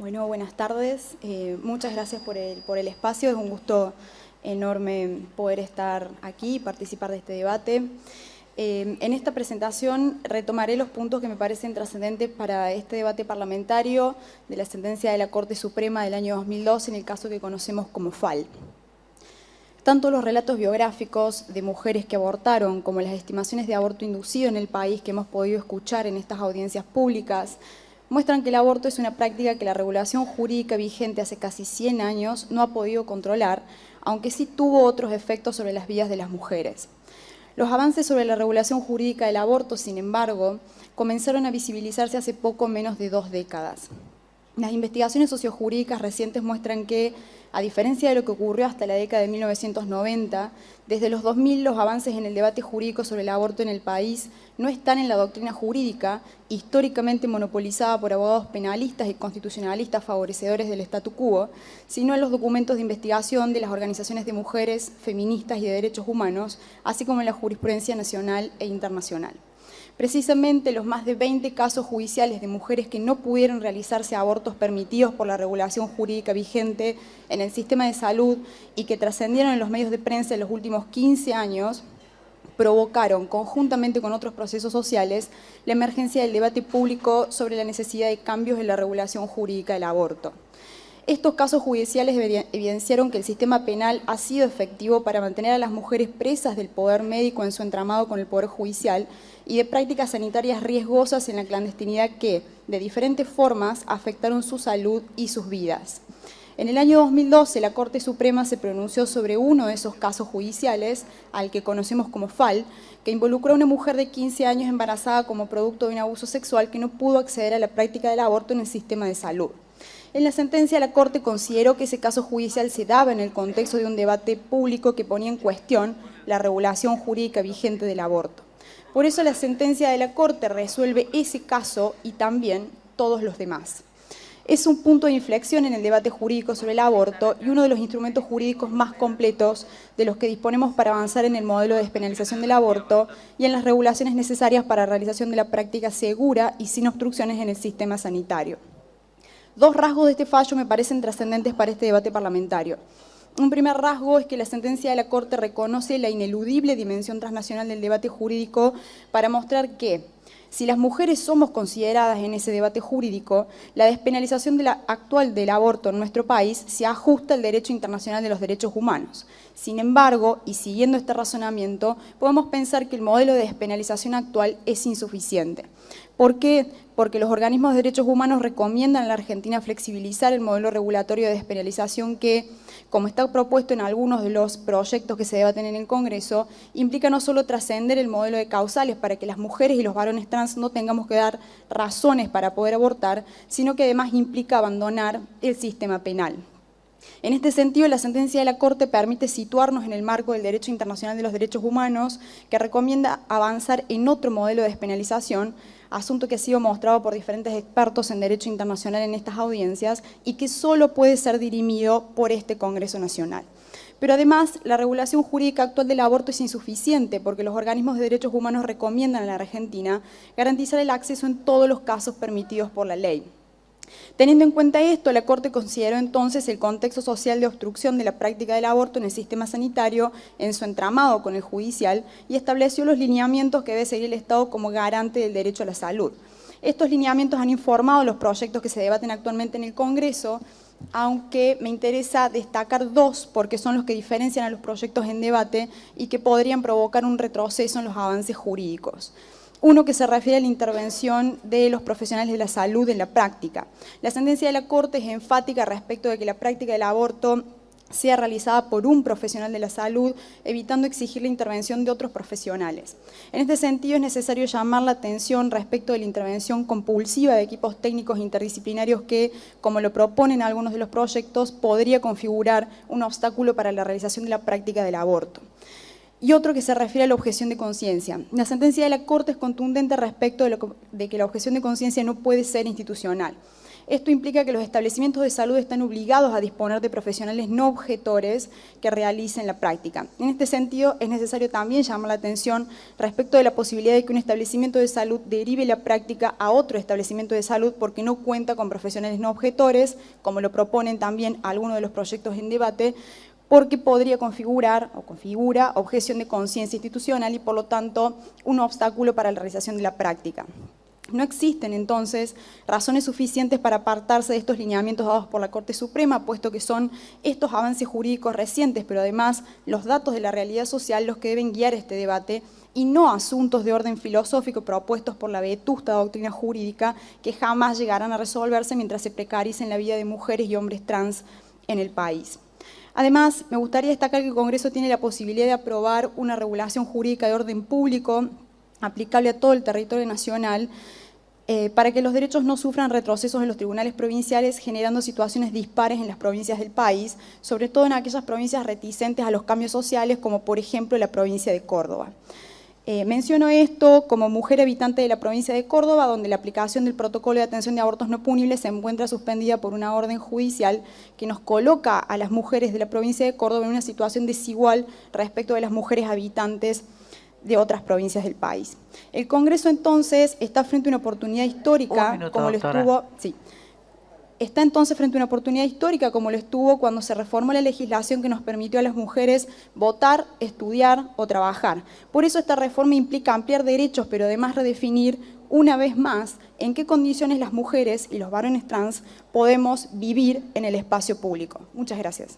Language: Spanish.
Bueno, buenas tardes. Muchas gracias por el espacio. Es un gusto enorme poder estar aquí y participar de este debate. En esta presentación retomaré los puntos que me parecen trascendentes para este debate parlamentario de la sentencia de la Corte Suprema del año 2002 en el caso que conocemos como FAL. Tanto los relatos biográficos de mujeres que abortaron como las estimaciones de aborto inducido en el país que hemos podido escuchar en estas audiencias públicas muestran que el aborto es una práctica que la regulación jurídica vigente hace casi 100 años no ha podido controlar, aunque sí tuvo otros efectos sobre las vidas de las mujeres. Los avances sobre la regulación jurídica del aborto, sin embargo, comenzaron a visibilizarse hace poco menos de 2 décadas. Las investigaciones sociojurídicas recientes muestran que, a diferencia de lo que ocurrió hasta la década de 1990, desde los 2000 los avances en el debate jurídico sobre el aborto en el país no están en la doctrina jurídica, históricamente monopolizada por abogados penalistas y constitucionalistas favorecedores del statu quo, sino en los documentos de investigación de las organizaciones de mujeres, feministas y de derechos humanos, así como en la jurisprudencia nacional e internacional. Precisamente los más de 20 casos judiciales de mujeres que no pudieron realizarse abortos permitidos por la regulación jurídica vigente en el sistema de salud y que trascendieron en los medios de prensa en los últimos 15 años, provocaron, conjuntamente con otros procesos sociales, la emergencia del debate público sobre la necesidad de cambios en la regulación jurídica del aborto. Estos casos judiciales evidenciaron que el sistema penal ha sido efectivo para mantener a las mujeres presas del poder médico en su entramado con el poder judicial y de prácticas sanitarias riesgosas en la clandestinidad que, de diferentes formas, afectaron su salud y sus vidas. En el año 2012, la Corte Suprema se pronunció sobre uno de esos casos judiciales, al que conocemos como FAL, que involucró a una mujer de 15 años embarazada como producto de un abuso sexual que no pudo acceder a la práctica del aborto en el sistema de salud. En la sentencia, la Corte consideró que ese caso judicial se daba en el contexto de un debate público que ponía en cuestión la regulación jurídica vigente del aborto. Por eso la sentencia de la Corte resuelve ese caso y también todos los demás. Es un punto de inflexión en el debate jurídico sobre el aborto y uno de los instrumentos jurídicos más completos de los que disponemos para avanzar en el modelo de despenalización del aborto y en las regulaciones necesarias para la realización de la práctica segura y sin obstrucciones en el sistema sanitario. 2 rasgos de este fallo me parecen trascendentes para este debate parlamentario. Un primer rasgo es que la sentencia de la Corte reconoce la ineludible dimensión transnacional del debate jurídico para mostrar que, si las mujeres somos consideradas en ese debate jurídico, la despenalización actual del aborto en nuestro país se ajusta al derecho internacional de los derechos humanos. Sin embargo, y siguiendo este razonamiento, podemos pensar que el modelo de despenalización actual es insuficiente. ¿Por qué? Porque los organismos de derechos humanos recomiendan a la Argentina flexibilizar el modelo regulatorio de despenalización que, como está propuesto en algunos de los proyectos que se debaten en el Congreso, implica no solo trascender el modelo de causales para que las mujeres y los varones trans no tengamos que dar razones para poder abortar, sino que además implica abandonar el sistema penal. En este sentido, la sentencia de la Corte permite situarnos en el marco del derecho internacional de los derechos humanos, que recomienda avanzar en otro modelo de despenalización, asunto que ha sido mostrado por diferentes expertos en derecho internacional en estas audiencias y que solo puede ser dirimido por este Congreso Nacional. Pero además, la regulación jurídica actual del aborto es insuficiente porque los organismos de derechos humanos recomiendan a la Argentina garantizar el acceso en todos los casos permitidos por la ley. Teniendo en cuenta esto, la Corte consideró entonces el contexto social de obstrucción de la práctica del aborto en el sistema sanitario en su entramado con el judicial y estableció los lineamientos que debe seguir el Estado como garante del derecho a la salud. Estos lineamientos han informado los proyectos que se debaten actualmente en el Congreso, aunque me interesa destacar 2 porque son los que diferencian a los proyectos en debate y que podrían provocar un retroceso en los avances jurídicos. Uno que se refiere a la intervención de los profesionales de la salud en la práctica. La sentencia de la Corte es enfática respecto de que la práctica del aborto sea realizada por un profesional de la salud, evitando exigir la intervención de otros profesionales. En este sentido, es necesario llamar la atención respecto de la intervención compulsiva de equipos técnicos interdisciplinarios que, como lo proponen algunos de los proyectos, podría configurar un obstáculo para la realización de la práctica del aborto. Y otro que se refiere a la objeción de conciencia. La sentencia de la Corte es contundente respecto de que la objeción de conciencia no puede ser institucional. Esto implica que los establecimientos de salud están obligados a disponer de profesionales no objetores que realicen la práctica. En este sentido, es necesario también llamar la atención respecto de la posibilidad de que un establecimiento de salud derive la práctica a otro establecimiento de salud porque no cuenta con profesionales no objetores, como lo proponen también algunos de los proyectos en debate, porque podría configurar o configura objeción de conciencia institucional y, por lo tanto, un obstáculo para la realización de la práctica. No existen, entonces, razones suficientes para apartarse de estos lineamientos dados por la Corte Suprema, puesto que son estos avances jurídicos recientes, pero además los datos de la realidad social los que deben guiar este debate y no asuntos de orden filosófico propuestos por la vetusta doctrina jurídica que jamás llegarán a resolverse mientras se precaricen la vida de mujeres y hombres trans en el país. Además, me gustaría destacar que el Congreso tiene la posibilidad de aprobar una regulación jurídica de orden público aplicable a todo el territorio nacional para que los derechos no sufran retrocesos en los tribunales provinciales, generando situaciones dispares en las provincias del país, sobre todo en aquellas provincias reticentes a los cambios sociales, como por ejemplo la provincia de Córdoba. Menciono esto como mujer habitante de la provincia de Córdoba, donde la aplicación del protocolo de atención de abortos no punibles se encuentra suspendida por una orden judicial que nos coloca a las mujeres de la provincia de Córdoba en una situación desigual respecto de las mujeres habitantes de otras provincias del país. El Congreso, entonces, está frente a una oportunidad histórica, como lo estuvo... Sí. Está entonces frente a una oportunidad histórica como lo estuvo cuando se reformó la legislación que nos permitió a las mujeres votar, estudiar o trabajar. Por eso esta reforma implica ampliar derechos, pero además redefinir una vez más en qué condiciones las mujeres y los varones trans podemos vivir en el espacio público. Muchas gracias.